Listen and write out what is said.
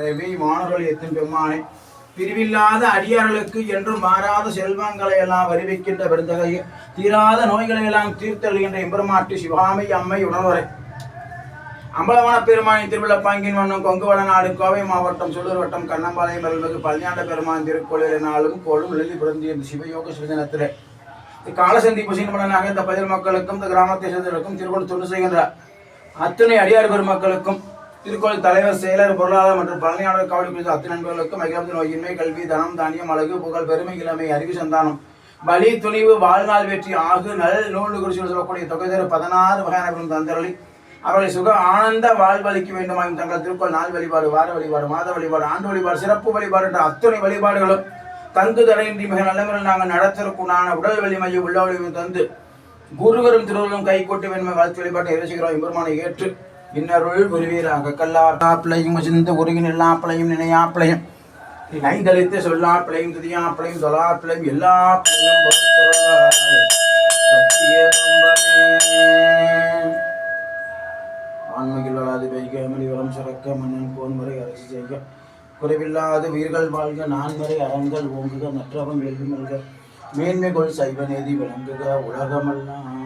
ரவி வானொலி எத்தும் பெம்மானை பிரிவில்லாத அடியார்களுக்கு என்றும் மாறாத செல்வங்களை எல்லாம் வருவிக்கின்ற பெருந்தகையை தீராத நோய்களை எல்லாம் தீர்த்தழுகின்ற எம்பெருமாட்டி சிவாமை அம்மை உணர்வரை அம்பலமான பெருமானின் திருவிழப்பாங்கின் வண்ணம் கொங்கு வடநாடு கோவை மாவட்டம் சூலூர் வட்டம் கண்ணம்பாளையம் அருள்மிகு பழனியாண்ட பெருமான் திருக்கோயிலினாலும் கோளும் எழுதி பிறந்தி இந்த சிவயோக சிவஜனத்திலே காலசந்தி புசின்பலனாக இந்த பதில் மக்களுக்கும் இந்த கிராமத்தை சேர்ந்தவர்களுக்கும் திருக்கோள் தொண்டு செய்கின்ற அத்துணை அடியார் பெருமக்களுக்கும் திருக்கோயில் தலைவர் செயலர் பொருளாளர் மற்றும் பழனியாளர் காவடி குறித்த அத்தனை நண்பர்களுக்கும் அகிலத்து நோயின்மை கல்வி தனம் தானியம் அழகு புகழ் பெருமை இளமை அறிவு சந்தானம் பலி துணிவு வாழ்நாள் வெற்றி ஆகு நல் நூல் குறிச்சு சொல்லக்கூடிய தொகை தர 16 வகையான தந்தரளி அவர்களை சுக ஆனந்த வாழ்வளிக்க வேண்டுமாயும் தங்கள் திருக்கோள் நாள் வழிபாடு வார வழிபாடு மாத வழிபாடு ஆண்டு வழிபாடு சிறப்பு வழிபாடு என்ற அத்துணை வழிபாடுகளும் தங்கு தடையின்றி மிக நல்ல முறையில் நாங்கள் நடத்திற்குண்டான உடல் வலிமையும் உள்ள வலிமையும் தந்து குருவரும் திருவள்ளும் கை கொட்டு வேண்மை வாழ்த்து வழிபாட்டை இறைச்சிக்கிறோம் எம்பெருமானை ஏற்று இன்னருள் உருவீராக கல்லாப்பிளையும் சிந்த உருகின் எல்லாப்பிளையும் நினையாப்பிளையும் நைந்தளித்து சொல்லாப்பிளையும் துதியாப்பிளையும் தொலாப்பிளையும் எல்லா ஆன்மையில் வளாது வைக மணி வளம் சுரக்க மன்னன் போன்முறை அரசு செய்க குறைவில்லாத உயிர்கள் வாழ்க நான்மறை அறங்கள் ஓங்குக மற்றவம் வெல்வி மல்க மேன்மைகொள் சைவ நேதி விளங்குக உலகமெல்லாம்